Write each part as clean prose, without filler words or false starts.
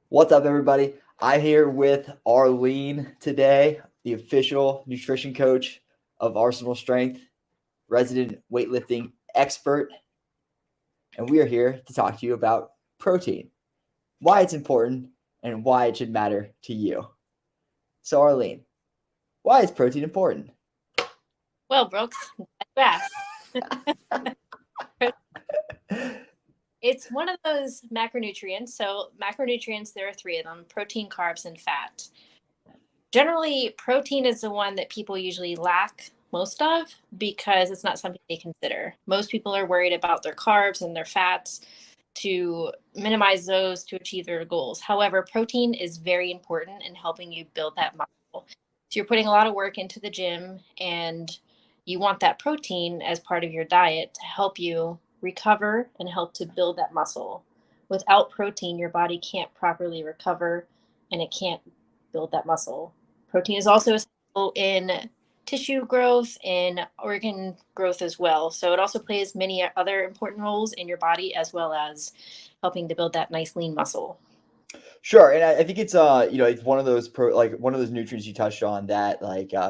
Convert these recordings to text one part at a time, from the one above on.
What's up, everybody? I'm here with Arlene today, the official nutrition coach of Arsenal Strength, resident weightlifting expert, and we are here to talk to you about protein, why it's important, and why it should matter to you. So, Arlene, why is protein important? Well, Brooks, fast. It's one of those macronutrients. So, macronutrients, there are three of them: protein, carbs, and fat. Generally, protein is the one that people usually lack most of because it's not something they consider. Most people are worried about their carbs and their fats to minimize those to achieve their goals. However, protein is very important in helping you build that muscle. So, you're putting a lot of work into the gym and you want that protein as part of your diet to help you recover and help to build that muscle. Without protein, your body can't properly recover and it can't build that muscle. Protein is also essential in tissue growth and organ growth as well. So it also plays many other important roles in your body as well as helping to build that nice lean muscle. Sure, and I think it's one of those one of those nutrients you touched on that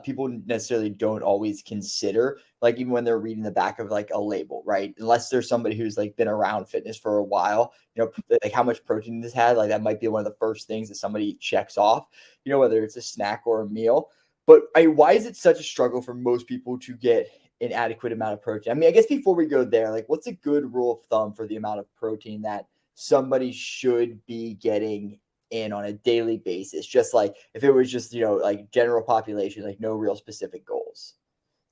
people necessarily don't always consider, like even when they're reading the back of like a label, right? Unless there's somebody who's like been around fitness for a while, like how much protein this had, like that might be one of the first things that somebody checks off, whether it's a snack or a meal. But why is it such a struggle for most people to get an adequate amount of protein? I mean, I guess before we go there, like what's a good rule of thumb for the amount of protein that somebody should be getting in on a daily basis, just like if it was just like general population, like no real specific goals?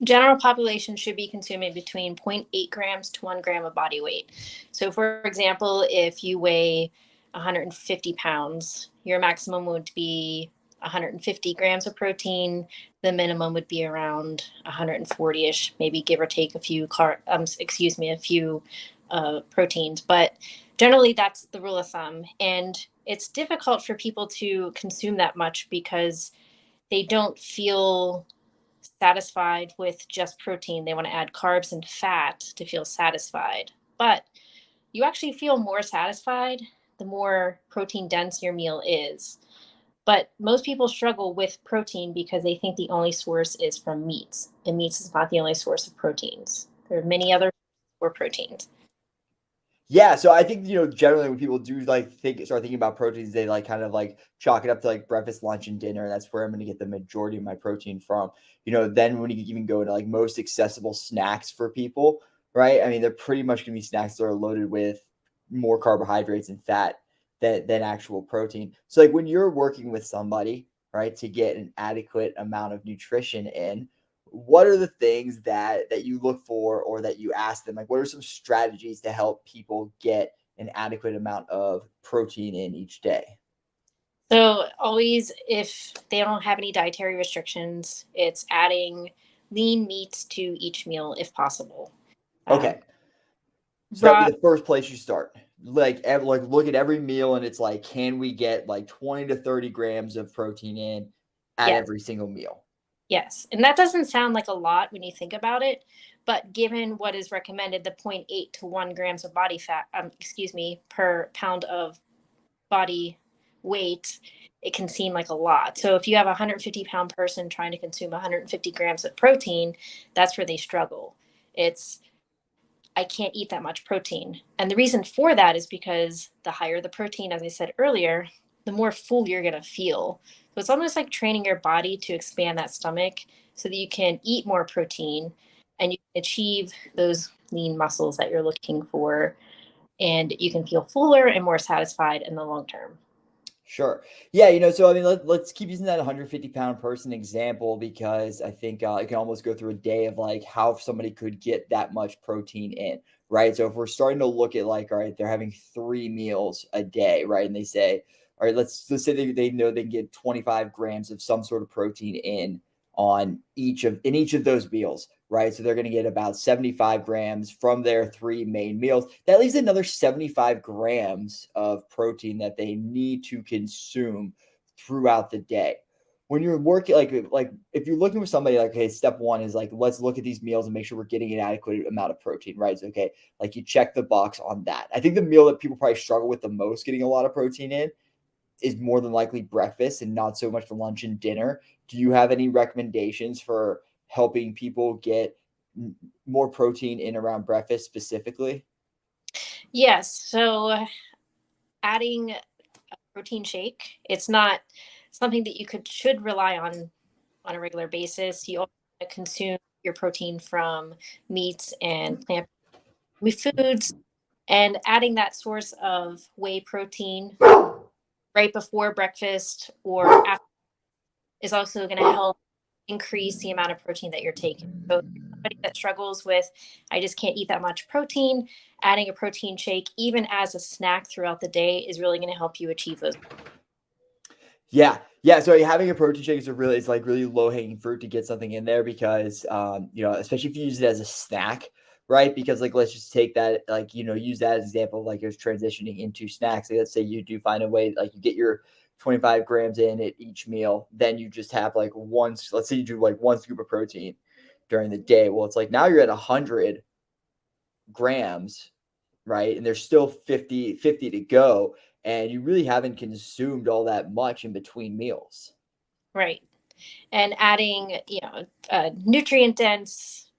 General population should be consuming between zero point 0.8 grams to 1 gram of body weight. So, for example, if you weigh 150 pounds, your maximum would be 150 grams of protein. The minimum would be around 140ish, maybe give or take a few a few proteins. But generally, that's the rule of thumb. And it's difficult for people to consume that much because they don't feel satisfied with just protein. They want to add carbs and fat to feel satisfied. But you actually feel more satisfied the more protein dense your meal is. But most people struggle with protein because they think the only source is from meats, and meats is not the only source of proteins. There are many other for proteins. Yeah, so I think generally when people do start thinking about proteins, they like kind of like chalk it up to like breakfast, lunch, and dinner. And that's where I'm going to get the majority of my protein from. Then when you even go into like most accessible snacks for people, right? I mean, they're pretty much going to be snacks that are loaded with more carbohydrates and fat than actual protein. So like when you're working with somebody, right, to get an adequate amount of nutrition in, what are the things that you look for or that you ask them? Like what are some strategies to help people get an adequate amount of protein in each day? So, always, if they don't have any dietary restrictions, it's adding lean meats to each meal if possible. Um, Okay, so that would raw, be the first place you start. Like look at every meal and it's like, can we get like 20 to 30 grams of protein in at yes. every single meal? Yes, and that doesn't sound like a lot when you think about it, but given what is recommended, the zero point 0.8 to 1 grams of body fat, per pound of body weight, it can seem like a lot. So if you have a 150-pound person trying to consume 150 grams of protein, that's where they struggle. It's I can't eat that much protein. And the reason for that is because the higher the protein, as I said earlier, the more full you're going to feel. So it's almost like training your body to expand that stomach so that you can eat more protein and you can achieve those lean muscles that you're looking for. And you can feel fuller and more satisfied in the long term. Sure. Yeah, so I mean, let's keep using that 150-pound person example because I think I can almost go through a day of like how somebody could get that much protein in, right? So if we're starting to look at like, all right, they're having 3 meals a day, right? And they say, all right, let's say they know they can get 25 grams of some sort of protein in each of those meals, right? So they're going to get about 75 grams from their 3 main meals. That leaves another 75 grams of protein that they need to consume throughout the day. When you're working, like if you're looking for somebody, like, okay, step one is like, let's look at these meals and make sure we're getting an adequate amount of protein, right? So, okay, like you check the box on that. I think the meal that people probably struggle with the most getting a lot of protein in is more than likely breakfast and not so much the lunch and dinner. Do you have any recommendations for helping people get more protein in around breakfast specifically? Yes. So adding a protein shake, it's not something that you should rely on a regular basis. You also want to consume your protein from meats and plant foods, and adding that source of whey protein right before breakfast or after is also going to help increase the amount of protein that you're taking. So if you're somebody that struggles with, I just can't eat that much protein, adding a protein shake, even as a snack throughout the day, is really going to help you achieve those. Yeah. Yeah. So having a protein shake is it's like really low hanging fruit to get something in there because, especially if you use it as a snack, right? Because like, let's just take that, like, use that as an example, like it was transitioning into snacks. Like, let's say you do find a way, like you get your 25 grams in at each meal, then you just have like let's say you do like one scoop of protein during the day. Well, it's like now you're at 100 grams, right? And there's still 50 to go. And you really haven't consumed all that much in between meals. Right. And adding, a nutrient dense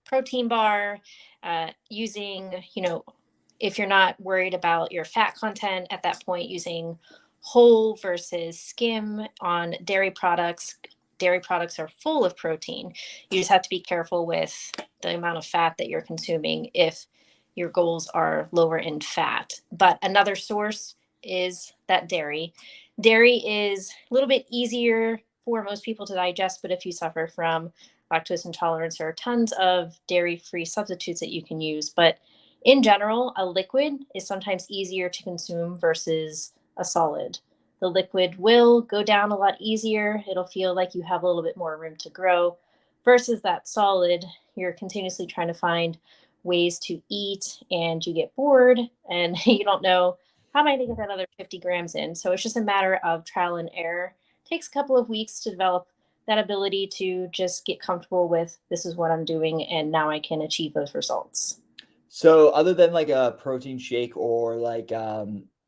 protein bar, using, if you're not worried about your fat content at that point, using whole versus skim on dairy products. Dairy products are full of protein. You just have to be careful with the amount of fat that you're consuming if your goals are lower in fat. But another source is that dairy. Dairy is a little bit easier for most people to digest, but if you suffer from lactose intolerance, there are tons of dairy free substitutes that you can use. But in general, a liquid is sometimes easier to consume versus a solid. The liquid will go down a lot easier. It'll feel like you have a little bit more room to grow versus that solid. You're continuously trying to find ways to eat and you get bored and you don't know how am I going to get that other 50 grams in. So it's just a matter of trial and error. It takes a couple of weeks to develop that ability to just get comfortable with this is what I'm doing and now I can achieve those results. So other than like a protein shake or like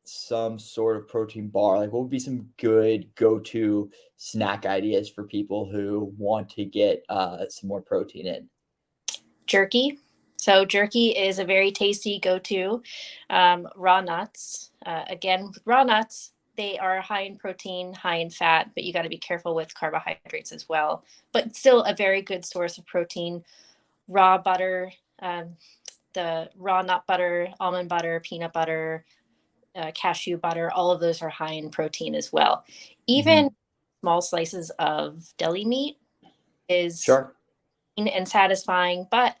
some sort of protein bar, like what would be some good go-to snack ideas for people who want to get some more protein in? Jerky. So jerky is a very tasty go-to. Raw nuts. Again, with raw nuts, they are high in protein, high in fat, but you got to be careful with carbohydrates as well. But still a very good source of protein. Raw butter, the raw nut butter, almond butter, peanut butter, cashew butter, all of those are high in protein as well. Even Hmm. small slices of deli meat is Sure. and satisfying, but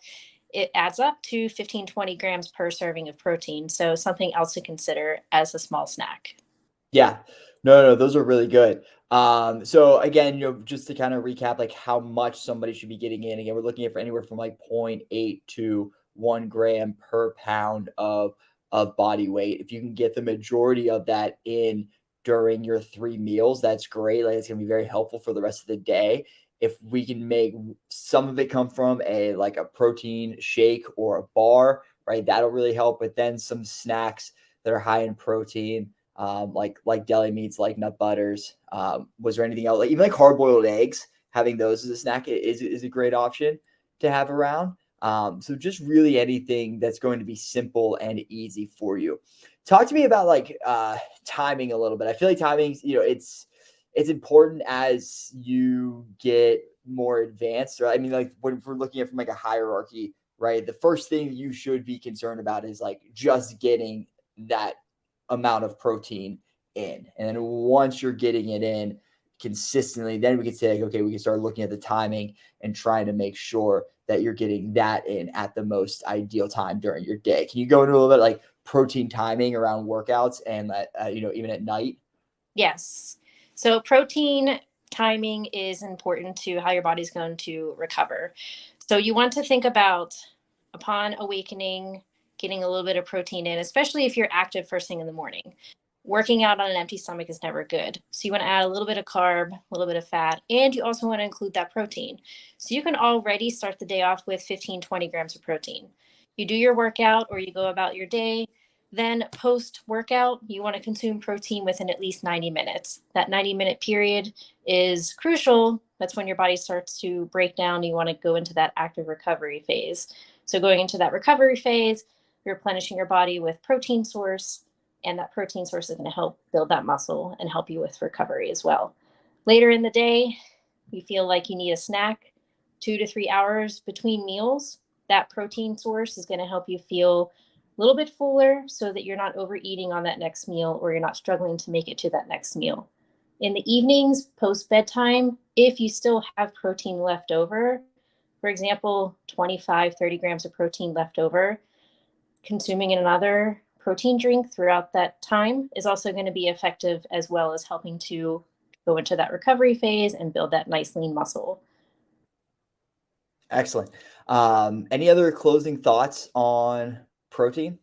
it adds up to 15-20 grams per serving of protein. So something else to consider as a small snack. Yeah. No, no, those are really good. So again, just to kind of recap, like how much somebody should be getting in. Again, we're looking at for anywhere from like zero point 0.8 to 1 gram per pound of body weight. If you can get the majority of that in during your 3 meals, that's great. Like it's gonna be very helpful for the rest of the day. If we can make some of it come from a protein shake or a bar, right? That'll really help. But then some snacks that are high in protein like deli meats, like nut butters. Was there anything else? Like even like hard boiled eggs, having those as a snack is a great option to have around. So just really anything that's going to be simple and easy for you. Talk to me about like timing a little bit. I feel like timing, it's important as you get more advanced. Or I mean, like when we're looking at from like a hierarchy, right? The first thing you should be concerned about is like just getting that amount of protein in. And then once you're getting it in consistently, then we can say, like, okay, we can start looking at the timing and trying to make sure that you're getting that in at the most ideal time during your day. Can you go into a little bit like protein timing around workouts and even at night? Yes. So protein timing is important to how your body's going to recover. So you want to think about upon awakening, getting a little bit of protein in, especially if you're active first thing in the morning. Working out on an empty stomach is never good. So you want to add a little bit of carb, a little bit of fat, and you also want to include that protein. So you can already start the day off with 15-20 grams of protein. You do your workout or you go about your day, Then post workout, you want to consume protein within at least 90 minutes. That 90-minute period is crucial. That's when your body starts to break down. You want to go into that active recovery phase. So going into that recovery phase, you're replenishing your body with protein source, and that protein source is going to help build that muscle and help you with recovery as well. Later in the day, you feel like you need a snack, 2 to 3 hours between meals. That protein source is going to help you feel a little bit fuller so that you're not overeating on that next meal, or you're not struggling to make it to that next meal. In the evenings, post bedtime, if you still have protein left over, for example, 25, 30 grams of protein left over, consuming another protein drink throughout that time is also going to be effective, as well as helping to go into that recovery phase and build that nice lean muscle. Excellent. Any other closing thoughts on protein?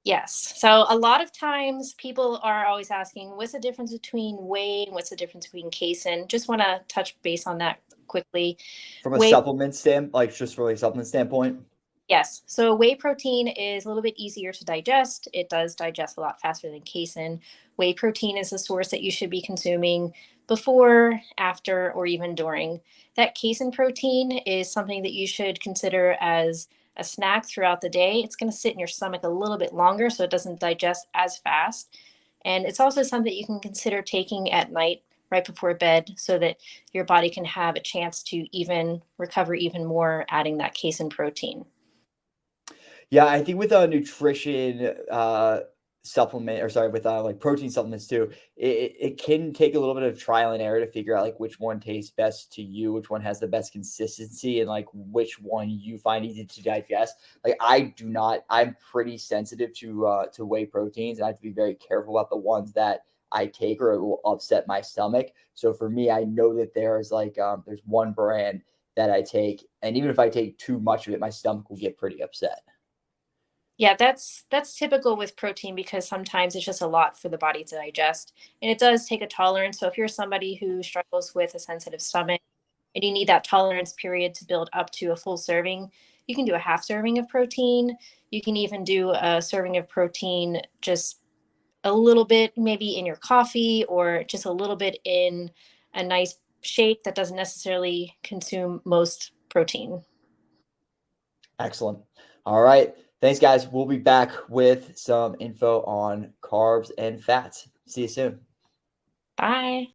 Yes. So a lot of times people are always asking, what's the difference between whey and what's the difference between casein? Just want to touch base on that quickly. From a Whey supplement stand, like just from a supplement standpoint? Yes. So whey protein is a little bit easier to digest. It does digest a lot faster than casein. Whey protein is a source that you should be consuming before, after, or even during. That casein protein is something that you should consider as a snack throughout the day. It's going to sit in your stomach a little bit longer, so it doesn't digest as fast. And it's also something that you can consider taking at night right before bed, so that your body can have a chance to even recover even more, adding that casein protein. Yeah, I think with a nutrition supplement, or sorry, with like protein supplements too, it can take a little bit of trial and error to figure out like which one tastes best to you, which one has the best consistency, and like which one you find easy to digest. Like I do not, I'm pretty sensitive to whey proteins, and I have to be very careful about the ones that I take, or it will upset my stomach. So for me, I know that there's one brand that I take, and even if I take too much of it, my stomach will get pretty upset. Yeah, that's typical with protein, because sometimes it's just a lot for the body to digest. And it does take a tolerance. So if you're somebody who struggles with a sensitive stomach and you need that tolerance period to build up to a full serving, you can do a half serving of protein. You can even do a serving of protein, just a little bit maybe in your coffee, or just a little bit in a nice shake that doesn't necessarily consume most protein. Excellent. All right. Thanks, guys. We'll be back with some info on carbs and fats. See you soon. Bye.